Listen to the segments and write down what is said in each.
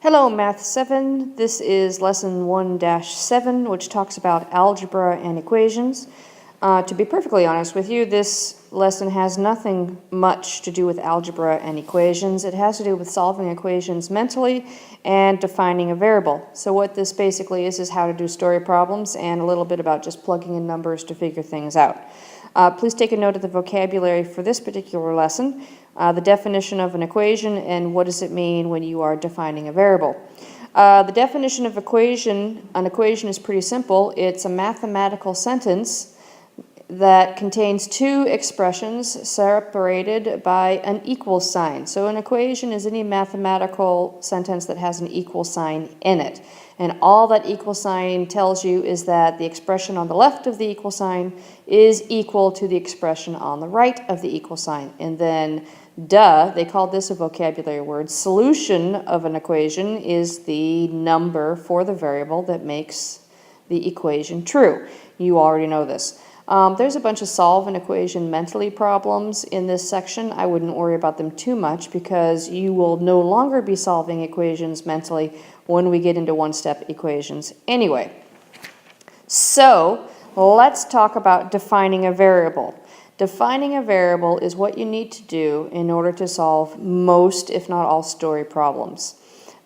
Hello, Math 7. This is Lesson 1-7, which talks about algebra and equations. To be perfectly honest with you, this lesson has nothing much to do with algebra and equations. It has to do with solving equations mentally and defining a variable. So what this basically is how to do story problems and a little bit about just plugging in numbers to figure things out. Please take a note of the vocabulary for this particular lesson, the definition of an equation, and what does it mean when you are defining a variable. The definition of an equation is pretty simple. It's a mathematical sentence that contains two expressions separated by an equal sign. So an equation is any mathematical sentence that has an equal sign in it. And all that equal sign tells you is that the expression on the left of the equal sign is equal to the expression on the right of the equal sign. And then, they call this a vocabulary word. Solution of an equation is the number for the variable that makes the equation true. You already know this. There's a bunch of solve an equation mentally problems in this section. I wouldn't worry about them too much because you will no longer be solving equations mentally when we get into one-step equations anyway. So let's talk about defining a variable. Defining a variable is what you need to do in order to solve most, if not all, story problems.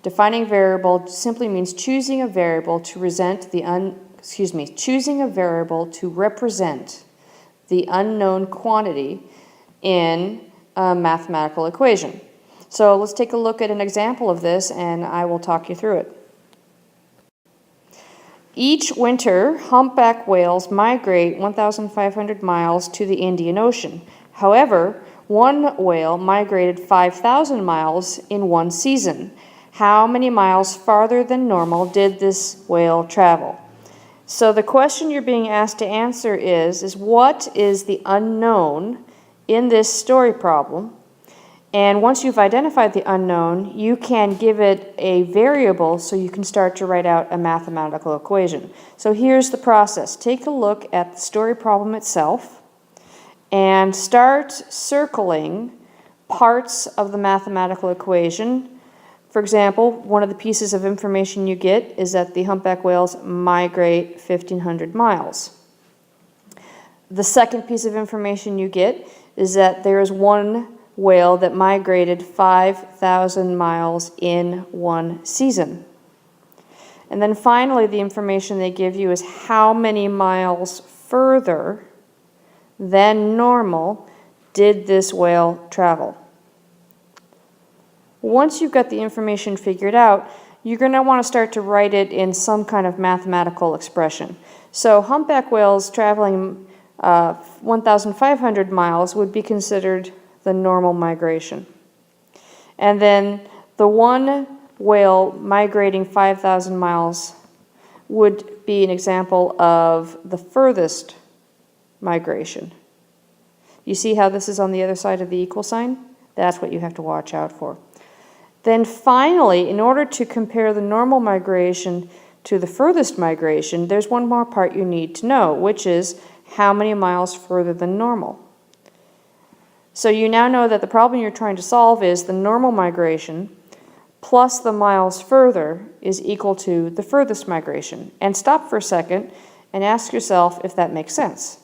Defining a variable simply means choosing a variable to choosing a variable to represent the unknown quantity in a mathematical equation. So let's take a look at an example of this and I will talk you through it. Each winter, humpback whales migrate 1,500 miles to the Indian Ocean. However, one whale migrated 5,000 miles in one season. How many miles farther than normal did this whale travel? So the question you're being asked to answer is what is the unknown in this story problem? And once you've identified the unknown, you can give it a variable so you can start to write out a mathematical equation. So here's the process. Take a look at the story problem itself and start circling parts of the mathematical equation. For example, one of the pieces of information you get is that the humpback whales migrate 1,500 miles. The second piece of information you get is that there is one whale that migrated 5,000 miles in one season. And then finally, the information they give you is how many miles further than normal did this whale travel. Once you've got the information figured out, you're going to want to start to write it in some kind of mathematical expression. So humpback whales traveling 1,500 miles would be considered the normal migration. And then the one whale migrating 5,000 miles would be an example of the furthest migration. You see how this is on the other side of the equal sign? That's what you have to watch out for. Then finally, in order to compare the normal migration to the furthest migration, there's one more part you need to know, which is how many miles further than normal. So you now know that the problem you're trying to solve is the normal migration plus the miles further is equal to the furthest migration. And stop for a second and ask yourself if that makes sense.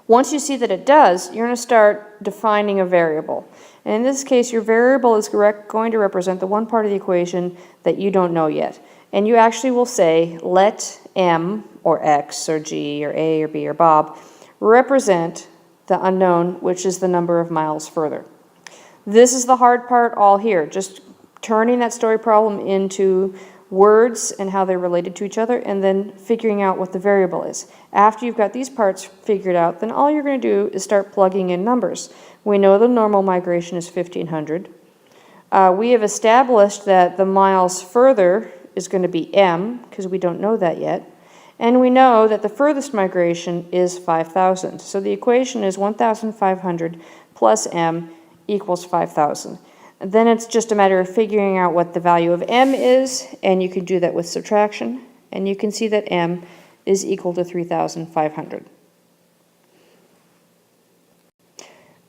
Once you see that it does, you're going to start defining a variable. And in this case, your variable is going to represent the one part of the equation that you don't know yet. And you actually will say, let M, or X, or G, or A, or B, or Bob, represent the unknown, which is the number of miles further. This is the hard part all here, just turning that story problem into words and how they're related to each other, and then figuring out what the variable is. After you've got these parts figured out, then all you're going to do is start plugging in numbers. We know the normal migration is 1,500. We have established that the miles further is going to be M, because we don't know that yet. And we know that the furthest migration is 5,000. So the equation is 1,500 plus M equals 5,000. Then it's just a matter of figuring out what the value of M is, and you can do that with subtraction. And you can see that M is equal to 3,500.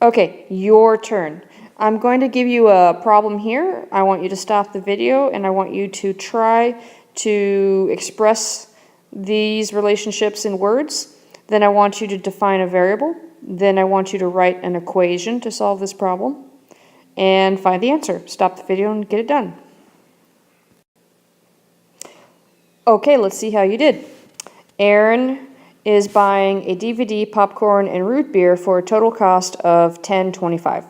Okay, your turn. I'm going to give you a problem here. I want you to stop the video and I want you to try to express these relationships in words. Then I want you to define a variable. Then I want you to write an equation to solve this problem and find the answer. Stop the video and get it done. Okay, let's see how you did. Aaron is buying a DVD, popcorn, and root beer for a total cost of $10.25.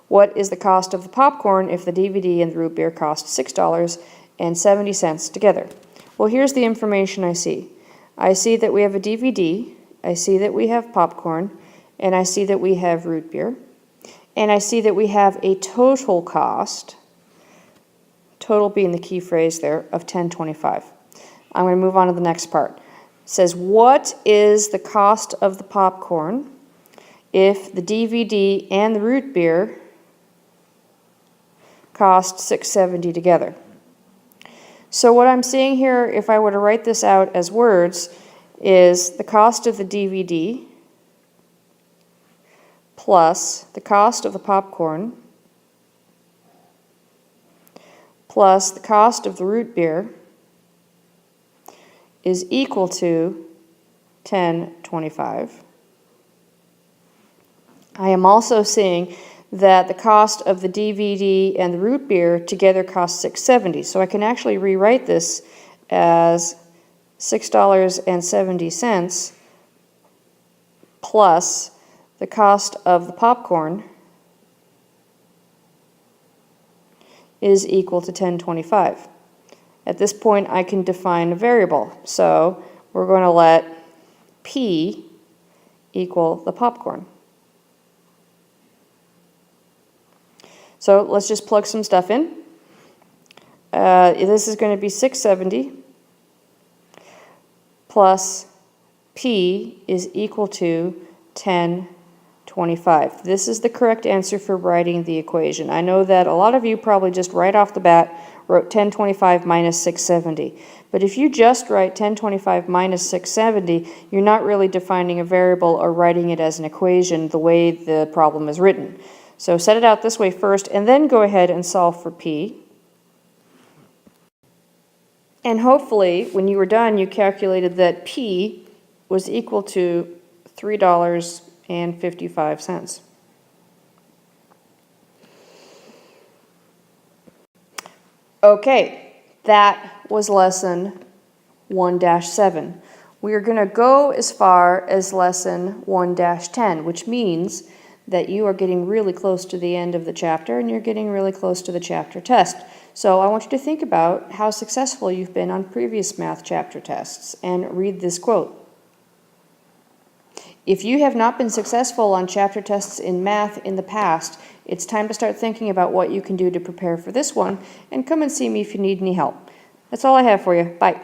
What is the cost of the popcorn if the DVD and the root beer cost $6.70 together? Well, here's the information I see. I see that we have a DVD, I see that we have popcorn, and I see that we have root beer, and I see that we have a total cost, total being the key phrase there, of $10.25. I'm going to move on to the next part. It says, what is the cost of the popcorn if the DVD and the root beer cost $6.70 together? So what I'm seeing here, if I were to write this out as words, is the cost of the DVD plus the cost of the popcorn plus the cost of the root beer is equal to $10.25. I am also seeing that the cost of the DVD and the root beer together cost $6.70. So I can actually rewrite this as $6.70 plus the cost of the popcorn is equal to $10.25. At this point, I can define a variable. So we're going to let P equal the popcorn. So let's just plug some stuff in. This is going to be $6.70 plus P is equal to $10.25. This is the correct answer for writing the equation. I know that a lot of you probably just right off the bat wrote $10.25 minus $6.70. But if you just write $10.25 minus $6.70, you're not really defining a variable or writing it as an equation the way the problem is written. So set it out this way first, and then go ahead and solve for P. And hopefully, when you were done, you calculated that P was equal to $3.55. Okay, that was lesson 1-7. We are going to go as far as lesson 1-10, which means that you are getting really close to the end of the chapter and you're getting really close to the chapter test. So I want you to think about how successful you've been on previous math chapter tests and read this quote. If you have not been successful on chapter tests in math in the past, it's time to start thinking about what you can do to prepare for this one, and come and see me if you need any help. That's all I have for you. Bye.